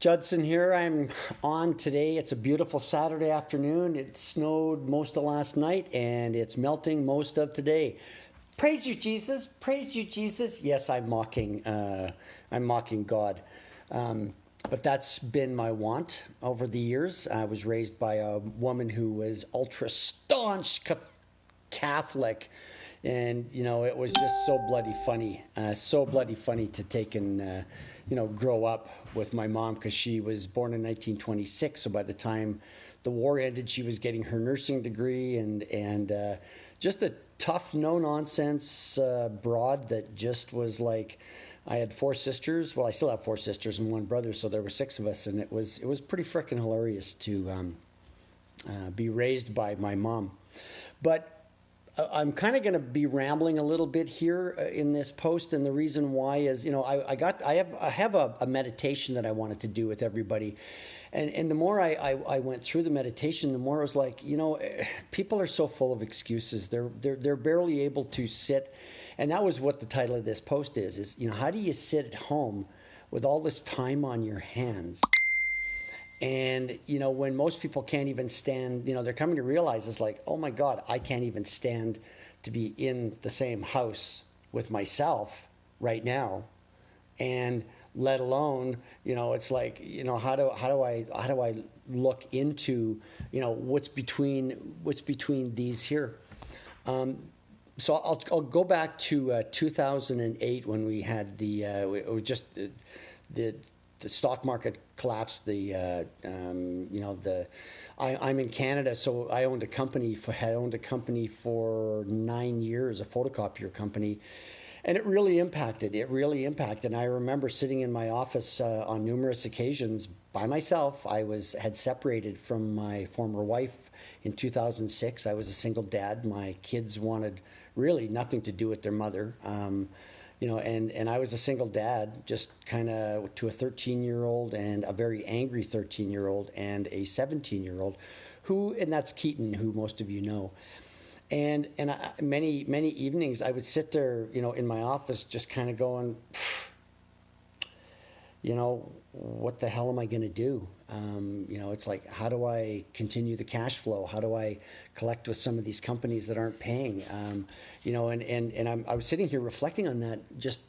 Judson here. I'm on today. It's a beautiful Saturday afternoon. It snowed most of last night and it's melting most of today. Praise you, Jesus. Praise you, Jesus. Yes, I'm mocking. I'm mocking God. But that's been my want over the years. I was raised by a woman who was ultra staunch Catholic, and it was just so bloody funny to take and grow up with my mom, because she was born in 1926. So by the time the war ended, she was getting her nursing degree, and just a tough, no nonsense broad that just was like. I had four sisters. Well, I still have four sisters and one brother, so there were six of us, and it was pretty freaking hilarious to be raised by my mom. But I'm kind of going to be rambling a little bit here in this post, and the reason why is, I have a meditation that I wanted to do with everybody, and the more I went through the meditation, the more I was like, people are so full of excuses. They're barely able to sit, and that was what the title of this post is how do you sit at home with all this time on your hands? And, when most people can't even stand, they're coming to realize it's like, oh my God, I can't even stand to be in the same house with myself right now. And let alone, it's like, how do I look into, what's between these here? So I'll go back to 2008 when we had the stock market collapsed. I'm in Canada, so I had owned a company for 9 years, a photocopier company, and it really impacted. And I remember sitting in my office on numerous occasions by myself. I had separated from my former wife in 2006. I was a single dad. My kids wanted really nothing to do with their mother. And I was a single dad, just kind of to a 13-year-old and a very angry 13-year-old and a 17-year-old, and that's Keaton, who most of you know. And many evenings I would sit there, in my office, just kind of going, what the hell am I going to do? It's like, how do I continue the cash flow? How do I collect with some of these companies that aren't paying? I was sitting here reflecting on that. Just,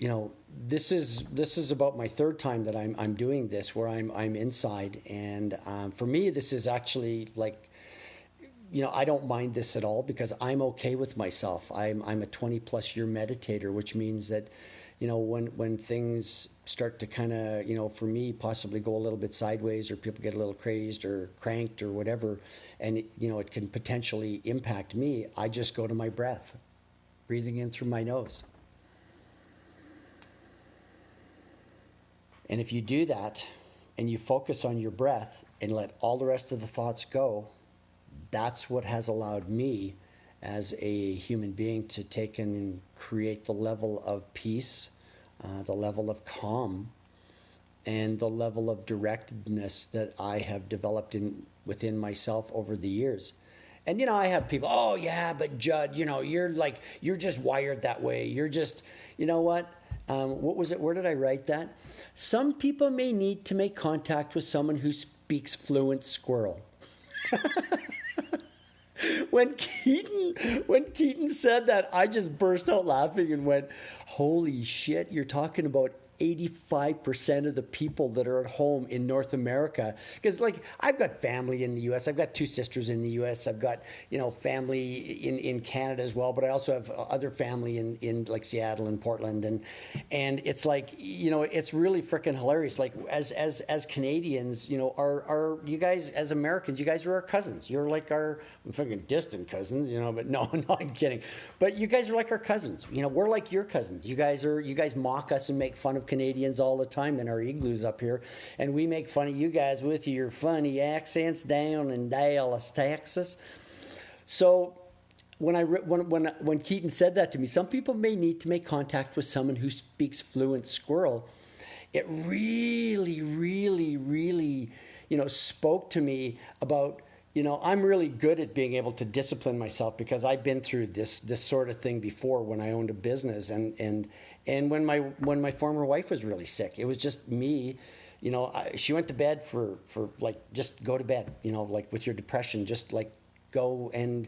this is about my third time that I'm doing this, where I'm inside, and for me, this is actually like, I don't mind this at all, because I'm okay with myself. I'm a 20+ year meditator, which means that, when things start to kind of, for me, possibly go a little bit sideways, or people get a little crazed or cranked or whatever, and it can potentially impact me, I just go to my breath, breathing in through my nose. And if you do that and you focus on your breath and let all the rest of the thoughts go, that's what has allowed me as a human being to take and create the level of peace, the level of calm, and the level of directedness that I have developed within myself over the years. And I have people, oh yeah, but Judd, you're just wired that way. You're just, what was it? Where did I write that? Some people may need to make contact with someone who speaks fluent squirrel. When Keaton said that, I just burst out laughing and went, holy shit, you're talking about 85% of the people that are at home in North America. Because, I've got family in the U.S. I've got two sisters in the U.S. I've got, family in Canada as well. But I also have other family in Seattle and Portland. And it's like, it's really freaking hilarious. Like, as Canadians, are you guys, as Americans, you guys are our cousins. You're like our freaking distant cousins, but no, I'm kidding. But you guys are like our cousins. We're like your cousins. You guys mock us and make fun of Canadians all the time in our igloos up here, and we make fun of you guys with your funny accents down in Dallas, Texas. So when Keaton said that to me, some people may need to make contact with someone who speaks fluent squirrel. It really, really, really, spoke to me about. I'm really good at being able to discipline myself, because I've been through this sort of thing before when I owned a business, and And when my former wife was really sick, it was just me. She went to bed for like, just go to bed, like with your depression, just like go and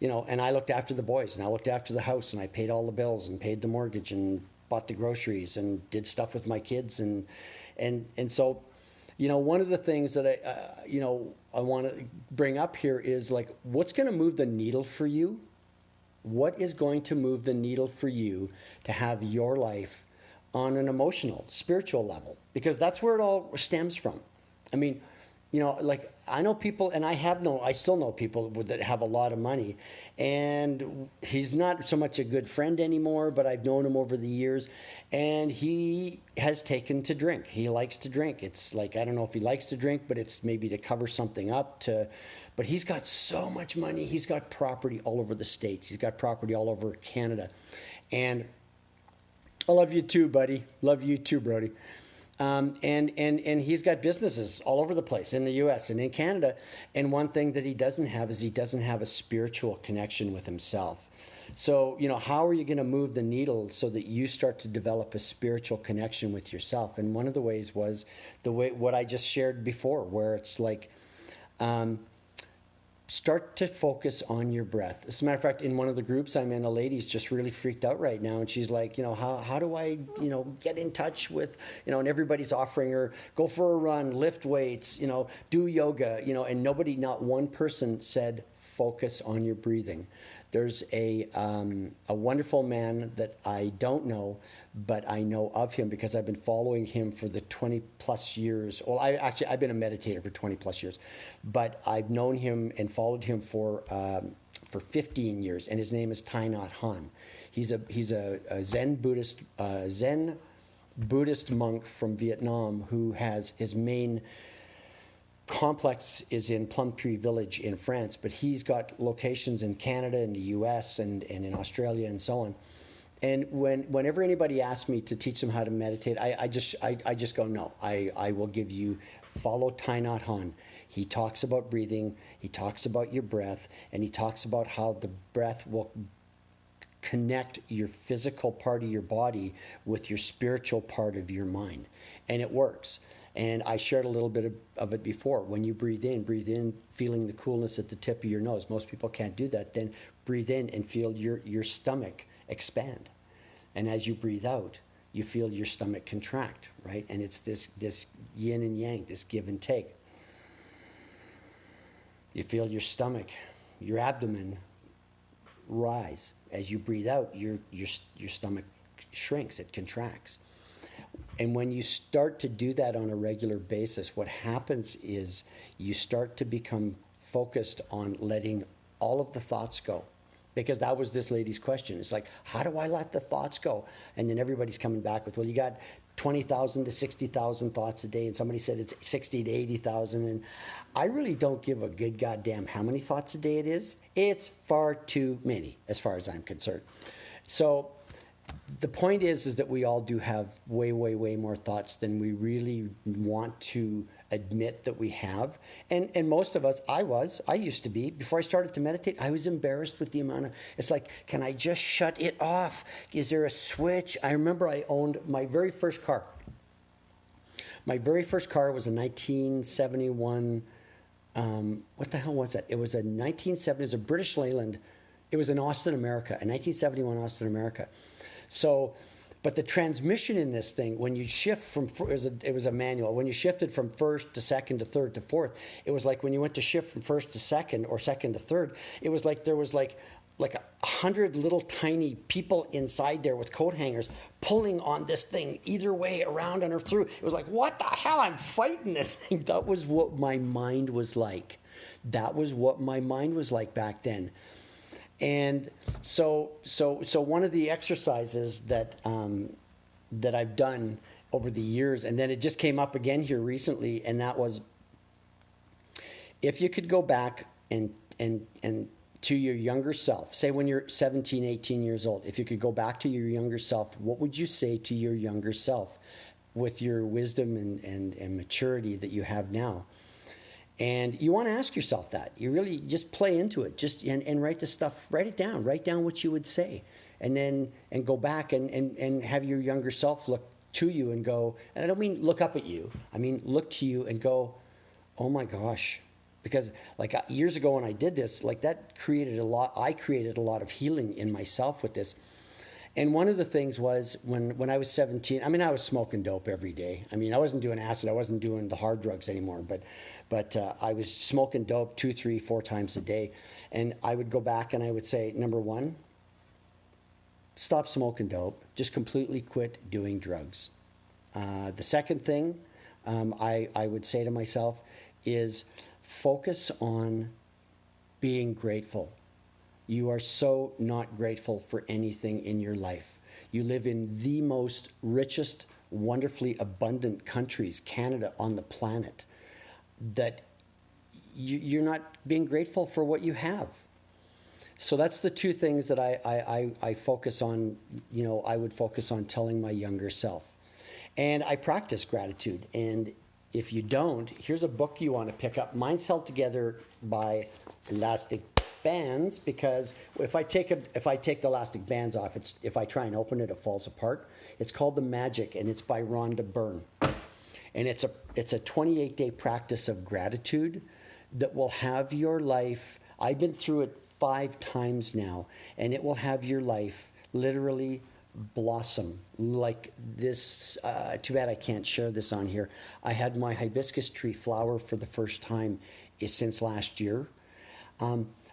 I looked after the boys, and I looked after the house, and I paid all the bills and paid the mortgage and bought the groceries and did stuff with my kids. And so, one of the things that I want to bring up here is like, what's going to move the needle for you? What is going to move the needle for you to have your life on an emotional, spiritual level? Because that's where it all stems from. I mean, like I know people, and I still know people that have a lot of money, and he's not so much a good friend anymore, but I've known him over the years, and he has taken to drink. He likes to drink. It's like, I don't know if he likes to drink, but it's maybe to cover something up but he's got so much money. He's got property all over the States. He's got property all over Canada. And I love you too, buddy. Love you too, Brody. And he's got businesses all over the place in the U.S. and in Canada. And one thing that he doesn't have is he doesn't have a spiritual connection with himself. So, how are you going to move the needle so that you start to develop a spiritual connection with yourself? And one of the ways was what I just shared before, where it's like, start to focus on your breath. As a matter of fact, in one of the groups I'm in, a lady's just really freaked out right now. And she's like, how do I, get in touch with, and everybody's offering her, go for a run, lift weights, do yoga, and not one person said, focus on your breathing. There's a wonderful man that I don't know, but I know of him because I've been following him for the 20 plus years. Well, I've been a meditator for 20 plus years, but I've known him and followed him for 15 years, and his name is Thich Nhat Hanh. He's a Zen Buddhist monk from Vietnam who has his main complex is in Plum Tree Village in France, but he's got locations in Canada and the US and in Australia and so on. And whenever anybody asks me to teach them how to meditate, I just go, no, I will give you, follow Thich Nhat Hanh. He talks about breathing, he talks about your breath, and he talks about how the breath will connect your physical part of your body with your spiritual part of your mind. And it works. And I shared a little bit of it before. When you breathe in, feeling the coolness at the tip of your nose. Most people can't do that. Then breathe in and feel your stomach expand. And as you breathe out, you feel your stomach contract, right? And it's this yin and yang, this give and take. You feel your stomach, your abdomen rise. As you breathe out, your stomach shrinks, it contracts. And when you start to do that on a regular basis, what happens is you start to become focused on letting all of the thoughts go. Because that was this lady's question. It's like, how do I let the thoughts go? And then everybody's coming back with, well, you got 20,000 to 60,000 thoughts a day. And somebody said it's 60 to 80,000. And I really don't give a good goddamn how many thoughts a day it is. It's far too many, as far as I'm concerned. So the point is that we all do have way, way, way more thoughts than we really want to admit that we have. And most of us, I used to be, before I started to meditate, I was embarrassed with the amount of, it's like, can I just shut it off? Is there a switch? I remember I owned my very first car. My very first car was a 1971, what the hell was that? It was a 1970, it was a British Leyland. It was in Austin, America, a 1971 Austin, America. So, but the transmission in this thing, when you shift from, it was a manual, when you shifted from first to second to third to fourth, it was like when you went to shift from first to second or second to third, it was like there was like 100 little tiny people inside there with coat hangers pulling on this thing either way, around and or through. It was like, what the hell? I'm fighting this thing. That was what my mind was like. That was what my mind was like back then. And so one of the exercises that I've done over the years, and then it just came up again here recently, and that was, if you could go back and to your younger self, say when you're 17, 18 years old, if you could go back to your younger self, what would you say to your younger self with your wisdom and maturity that you have now? And you want to ask yourself that. You really just play into it, and write the stuff, write it down what you would say. and go back and have your younger self look to you and go, and I don't mean look up at you, I mean look to you and go, oh my gosh. Because like years ago when I did this, like that created I created a lot of healing in myself with this. And one of the things was when I was 17, I mean, I was smoking dope every day. I mean, I wasn't doing acid, I wasn't doing the hard drugs anymore, but I was smoking dope 2, 3, 4 times a day. And I would go back and I would say, number one, stop smoking dope, just completely quit doing drugs. The second thing I would say to myself is focus on being grateful. You are so not grateful for anything in your life. You live in the most richest, wonderfully abundant countries, Canada, on the planet, that you're not being grateful for what you have. So that's the two things that I focus on, I would focus on telling my younger self. And I practice gratitude. And if you don't, here's a book you want to pick up. Mine's held together by elastic bands, because if I take the elastic bands off, if I try and open it, it falls apart. It's called The Magic, and it's by Rhonda Byrne. And it's a 28-day practice of gratitude that will have your life, I've been through it 5 times now, and it will have your life literally blossom like this. Too bad I can't share this on here. I had my hibiscus tree flower for the first time since last year.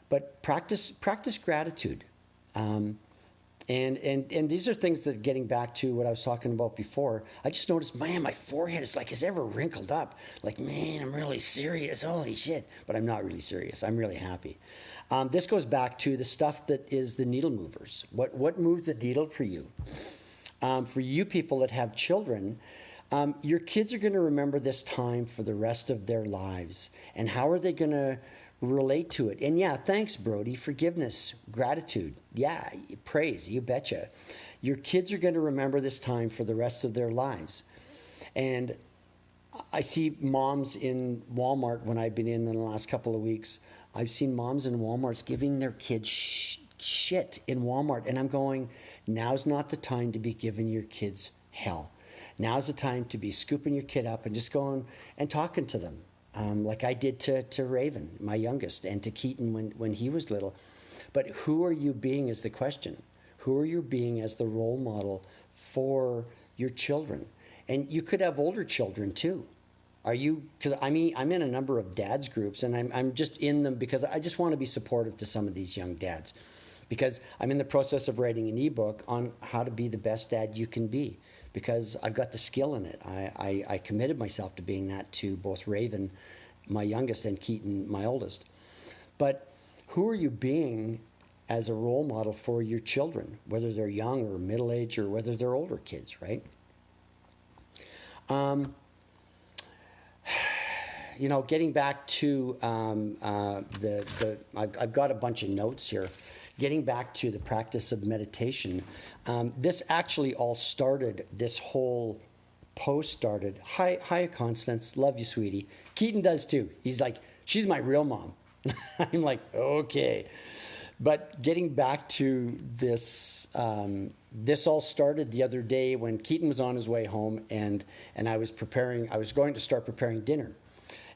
But practice gratitude. And these are things that, getting back to what I was talking about before, I just noticed, man, my forehead is like it's ever wrinkled up. Like, man, I'm really serious. Holy shit. But I'm not really serious. I'm really happy. This goes back to the stuff that is the needle movers. What moves the needle for you? For you people that have children, your kids are going to remember this time for the rest of their lives. And how are they going to relate to it? And yeah, thanks, Brody. Forgiveness, gratitude. Yeah, praise, you betcha. Your kids are going to remember this time for the rest of their lives. And I see moms in Walmart when I've been in the last couple of weeks. I've seen moms in Walmarts giving their kids shit in Walmart. And I'm going, now's not the time to be giving your kids hell. Now's the time to be scooping your kid up and just going and talking to them. Like I did to Raven, my youngest, and to Keaton when he was little. But who are you being is the question. Who are you being as the role model for your children? And you could have older children too. Are you? Because I'm in a number of dads groups, and I'm just in them because I just want to be supportive to some of these young dads. Because I'm in the process of writing an ebook on how to be the best dad you can be. Because I've got the skill in it. I committed myself to being that to both Raven, my youngest, and Keaton, my oldest. But who are you being as a role model for your children, whether they're young or middle-aged or whether they're older kids, right? Getting back to I've got a bunch of notes here. Getting back to the practice of meditation, this actually all started, this whole post started. Hi, Constance. Love you, sweetie. Keaton does too. He's like, she's my real mom. I'm like, okay. But getting back to this, this all started the other day when Keaton was on his way home, and I was going to start preparing dinner.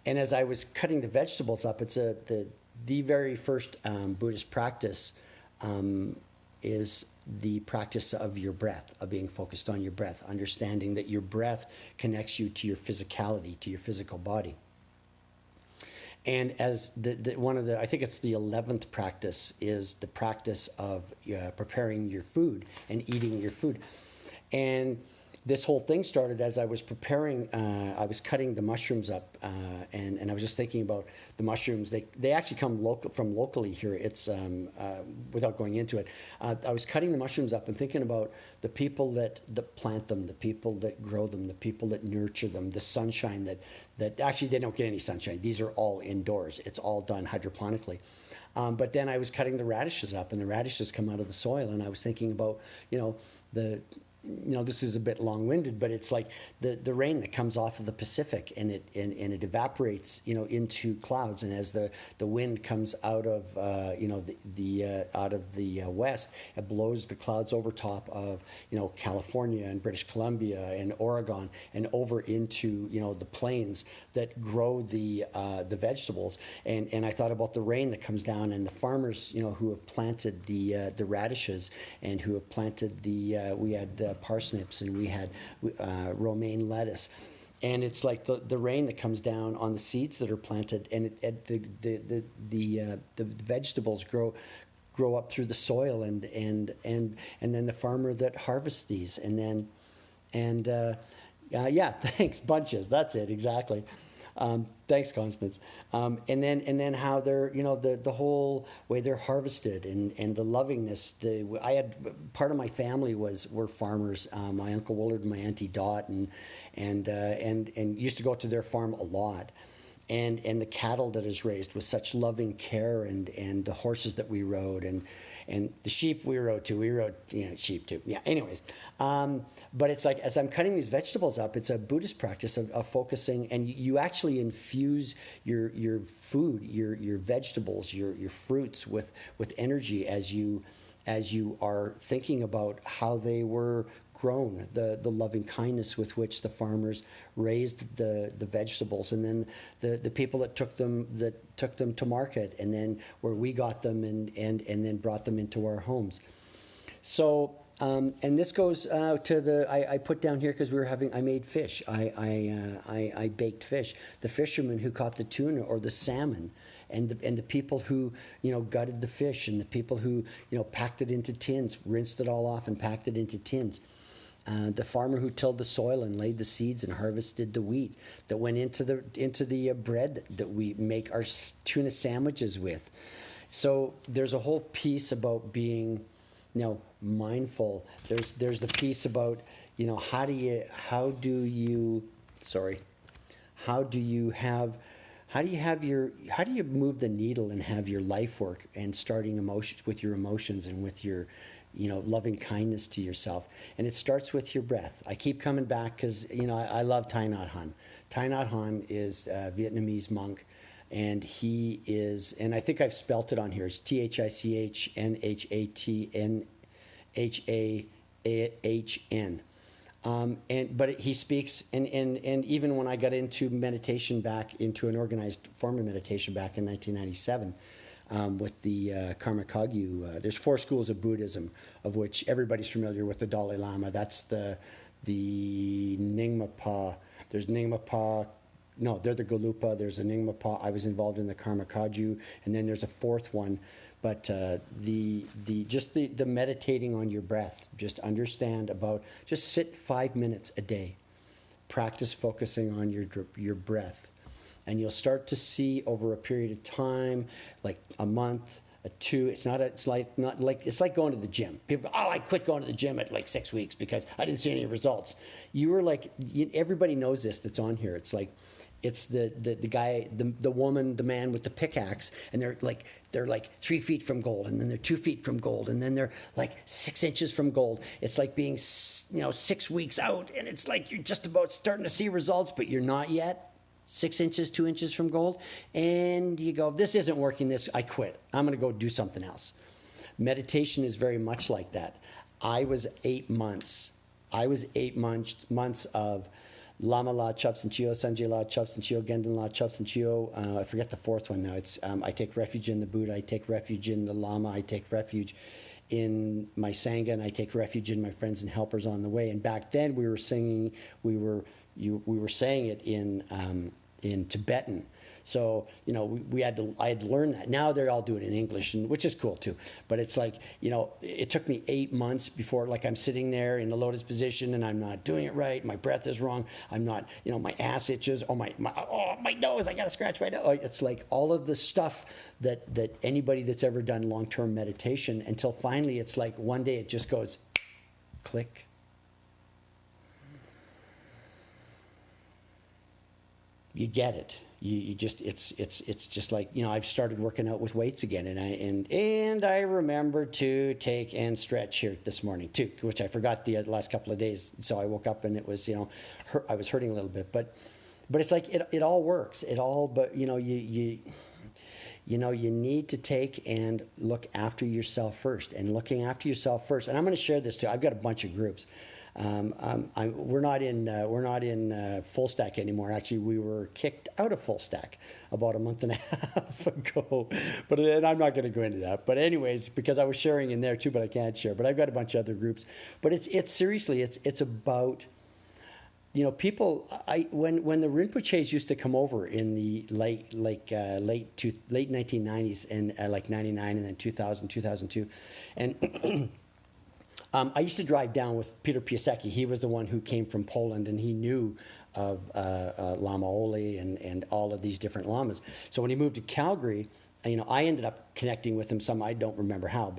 And as I was cutting the vegetables up, it's the very first Buddhist practice is the practice of your breath, of being focused on your breath, understanding that your breath connects you to your physicality, to your physical body. And as I think it's the 11th practice, is the practice of preparing your food and eating your food. And this whole thing started as I was preparing, I was cutting the mushrooms up, and I was just thinking about the mushrooms. They actually come from locally here. It's, without going into it, I was cutting the mushrooms up and thinking about the people that plant them, the people that grow them, the people that nurture them, the sunshine that actually they don't get any sunshine. These are all indoors. It's all done hydroponically. But then I was cutting the radishes up, and the radishes come out of the soil, and I was thinking about, this is a bit long-winded, but it's like the rain that comes off of the Pacific, and it evaporates, into clouds, and as the wind comes out of out of the west, it blows the clouds over top of California and British Columbia and Oregon and over into the plains that grow the vegetables, and I thought about the rain that comes down, and the farmers who have planted the radishes, and who have planted we had parsnips, and we had romaine lettuce, and it's like the rain that comes down on the seeds that are planted, and the vegetables grow up through the soil, and then the farmer that harvests these, yeah, thanks, bunches. That's it, exactly. Thanks, Constance. And then how they're, the whole way they're harvested, and the lovingness. I had part of my family were farmers. My Uncle Willard and my Auntie Dot, and used to go to their farm a lot. And the cattle that is raised with such loving care, and the horses that we rode, and the sheep we rode too. We rode sheep too. Yeah. Anyways, but it's like, as I'm cutting these vegetables up, it's a Buddhist practice of focusing, and you actually infuse your food, your vegetables, your fruits with energy as you are thinking about how they were grown, the loving kindness with which the farmers raised the vegetables, and then the people that took them to market, and then where we got them, and then brought them into our homes. So and this goes to I put down here, because I made fish. I baked fish. The fishermen who caught the tuna or the salmon, and the people who gutted the fish, and the people who packed it into tins, rinsed it all off and packed it into tins. The farmer who tilled the soil and laid the seeds and harvested the wheat that went into the bread that we make our tuna sandwiches with. So there's a whole piece about being mindful. There's the piece about how do you move the needle and have your life work, and starting with your emotions, and with your loving kindness to yourself. And it starts with your breath. I keep coming back because I love Thich Nhat Hanh. Thich Nhat Hanh is a Vietnamese monk, and he is, and I think I've spelt it on here, it's ThichNhatHan. But he speaks, and even when I got into meditation, back into an organized form of meditation back in 1997, with the Karma Kagyu, there's 4 schools of Buddhism, of which everybody's familiar with the Dalai Lama. That's the Nyingma Pa. There's Nyingma Pa. No, they're the Gelugpa. There's a Nyingma Pa. I was involved in the Karma Kagyu, and then there's a 4th one. But the meditating on your breath, just just sit 5 minutes a day, practice focusing on your breath, and you'll start to see over a period of time, like a month, a 2. It's like going to the gym. People go, I quit going to the gym at like 6 weeks because I didn't see any results. Everybody knows this that's on here. It's like, it's the guy, the woman, the man with the pickaxe, and they're like 3 feet from gold, and then they're 2 feet from gold, and then they're like 6 inches from gold. It's like being 6 weeks out, and it's like you're just about starting to see results, but you're not yet. 6 inches, 2 inches from gold, and you go, this isn't working. I quit. I'm going to go do something else. Meditation is very much like that. I was 8 months of Lama La Chubsan Chio, Sanjay La Chubsan Chio, Gendon La Chubsan Chio. I forget the 4th one now. It's I take refuge in the Buddha, I take refuge in the Lama, I take refuge in my Sangha, and I take refuge in my friends and helpers on the way. And back then we were saying it in Tibetan. So I had to learn that. Now they all do it in English, which is cool too. But it's like it took me 8 months before, like, I'm sitting there in the lotus position and I'm not doing it right. My breath is wrong. I'm not. My ass itches. My nose. I gotta scratch my nose. It's like all of the stuff that anybody that's ever done long-term meditation, until finally it's like one day it just goes click. You get it. you just it's just like, I've started working out with weights again, and I remember to take and stretch here this morning too, which I forgot the last couple of days. So I woke up and it was, I was hurting a little bit, but it's like it all works. It all, but you need to take and look after yourself first, and looking after yourself first. And I'm going to share this too. I've got a bunch of groups. We're not in Full Stack anymore. Actually, we were kicked out of Full Stack about a month and a half ago. And I'm not going to go into that. But anyways, because I was sharing in there too, but I can't share. But I've got a bunch of other groups. But it's seriously, it's about, people. When the Rinpoches used to come over in the late 1990s, and like 99 and then 2000, 2002, and I used to drive down with Peter Piasecki. He was the one who came from Poland, and he knew of Lama Ole and all of these different lamas. So when he moved to Calgary, I ended up connecting with him some. I don't remember how,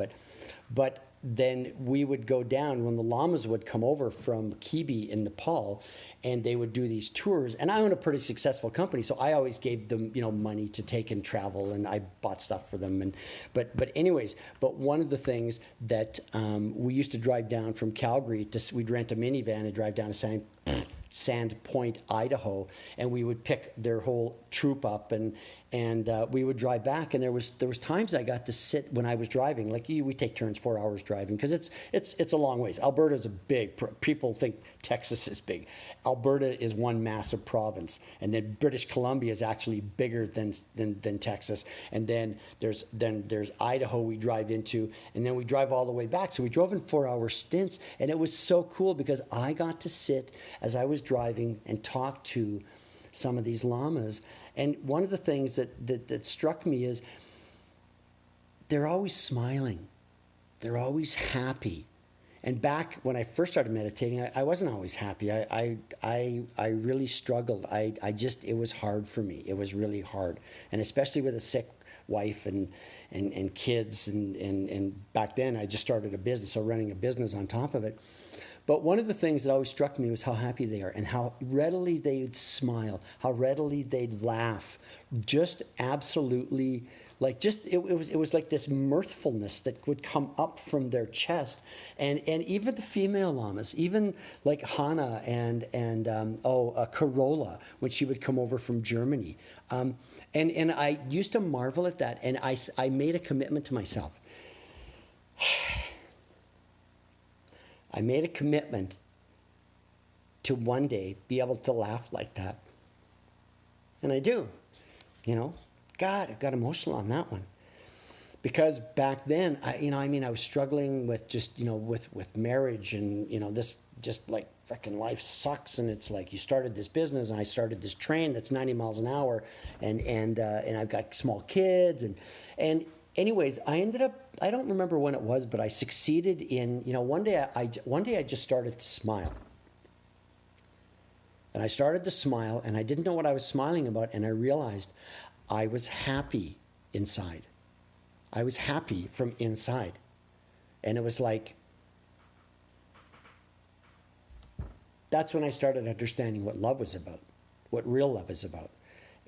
but then we would go down when the lamas would come over from Kibi in Nepal, and they would do these tours. And I own a pretty successful company, so I always gave them, money to take and travel, and I bought stuff for them. But one of the things that we used to drive down from Calgary we'd rent a minivan and drive down to Sand Point, Idaho, and we would pick their whole troop up, and we would drive back. And there was times I got to sit when I was driving. Like we take turns, 4 hours driving, because it's a long ways. Alberta's a big. People think Texas is big. Alberta is one massive province, and then British Columbia is actually bigger than Texas. And then there's Idaho we drive into, and then we drive all the way back. So we drove in 4-hour stints, and it was so cool because I got to sit as I was driving and talk to some of these lamas. And one of the things that struck me is they're always smiling. They're always happy. And back when I first started meditating, I wasn't always happy. I really struggled. It was hard for me. It was really hard. And especially with a sick wife and kids. And back then I just started a business, so running a business on top of it. But one of the things that always struck me was how happy they are, and how readily they'd smile, how readily they'd laugh. Just absolutely, it was like this mirthfulness that would come up from their chest. And even the female lamas, even like Hana and Carola, when she would come over from Germany. And I used to marvel at that, and I made a commitment to myself. I made a commitment to one day be able to laugh like that. And I do, God, I got emotional on that one. Because back then, I was struggling with just, with marriage, and, this just like freaking life sucks. And it's like, you started this business, and I started this train that's 90 miles an hour, and I've got small kids, and anyways, I ended up, I don't remember when it was, but I succeeded in, one day I just started to smile. And I started to smile, and I didn't know what I was smiling about, and I realized I was happy inside. I was happy from inside. And it was like, that's when I started understanding what love was about, what real love is about.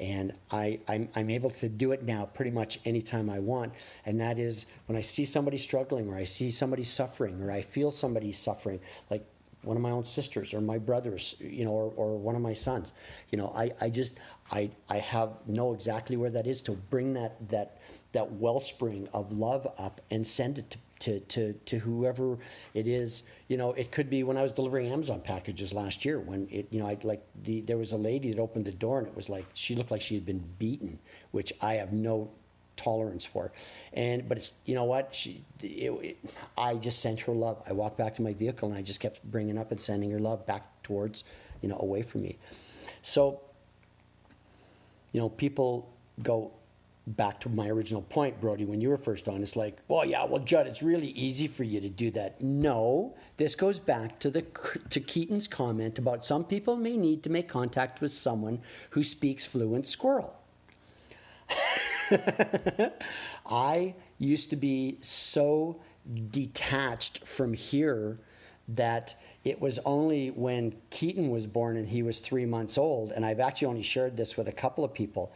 And I'm able to do it now pretty much anytime I want. And that is when I see somebody struggling, or I see somebody suffering, or I feel somebody suffering, like one of my own sisters or my brothers, or one of my sons. I know exactly where that is, to bring that wellspring of love up and send it to whoever it is. It could be when I was delivering Amazon packages last year, when there was a lady that opened the door, and it was like she looked like she had been beaten, which I have no tolerance for. But it's, what, I just sent her love. I walked back to my vehicle, and I just kept bringing up and sending her love back towards, away from me. So, people go back to my original point, Brody, when you were first on. It's like, Judd, it's really easy for you to do that. No, this goes back to Keaton's comment about some people may need to make contact with someone who speaks fluent squirrel. I used to be so detached from here that it was only when Keaton was born and he was 3 months old, and I've actually only shared this with a couple of people,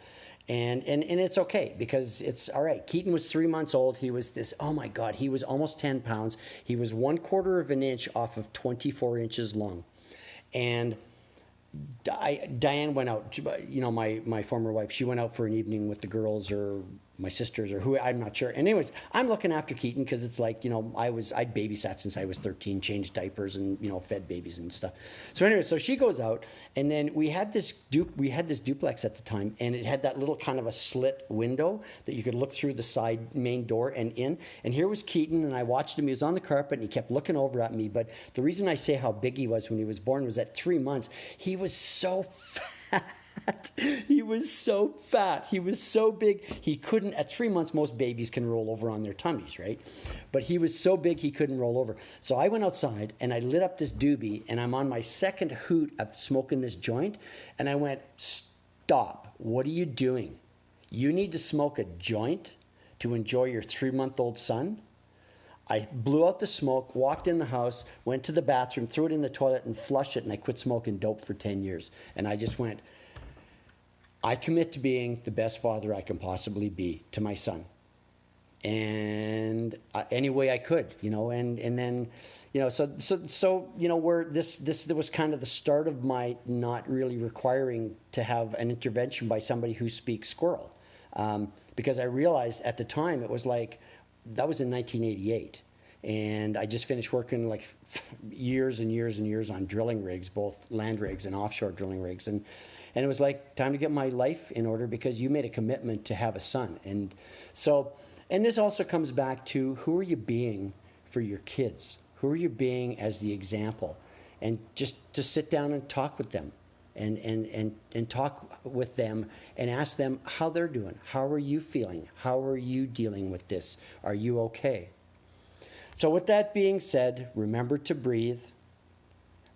and it's okay because it's all right. Keaton was 3 months old. He was this, oh my God, he was almost 10 pounds. He was 1/4 of an inch off of 24 inches long. And Diane went out, my former wife, she went out for an evening with the girls or my sisters or who, I'm not sure. And anyways, I'm looking after Keaton because it's like, I'd babysat since I was 13, changed diapers and, fed babies and stuff. So anyway, so she goes out, and then we had this duplex at the time, and it had that little kind of a slit window that you could look through the side main door and in. And here was Keaton, and I watched him. He was on the carpet, and he kept looking over at me. But the reason I say how big he was when he was born was at 3 months, he was so fat. He was so fat. He was so big. He couldn't, at 3 months, most babies can roll over on their tummies, right? But he was so big he couldn't roll over. So I went outside and I lit up this doobie, and I'm on my second hoot of smoking this joint. And I went, stop. What are you doing? You need to smoke a joint to enjoy your 3-month-old son? I blew out the smoke, walked in the house, went to the bathroom, threw it in the toilet and flushed it, and I quit smoking dope for 10 years. And I just went, I commit to being the best father I can possibly be to my son. And any way I could, and then, so where this was kind of the start of my not really requiring to have an intervention by somebody who speaks squirrel. Because I realized at the time, it was like, that was in 1988. And I just finished working like years and years and years on drilling rigs, both land rigs and offshore drilling rigs. And it was like time to get my life in order because you made a commitment to have a son. And so, and this also comes back to who are you being for your kids? Who are you being as the example? And just to sit down and talk with them and talk with them and ask them how they're doing. How are you feeling? How are you dealing with this? Are you okay? So with that being said, remember to breathe.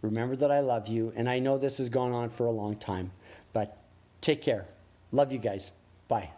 Remember that I love you. And I know this has gone on for a long time, but take care. Love you guys. Bye.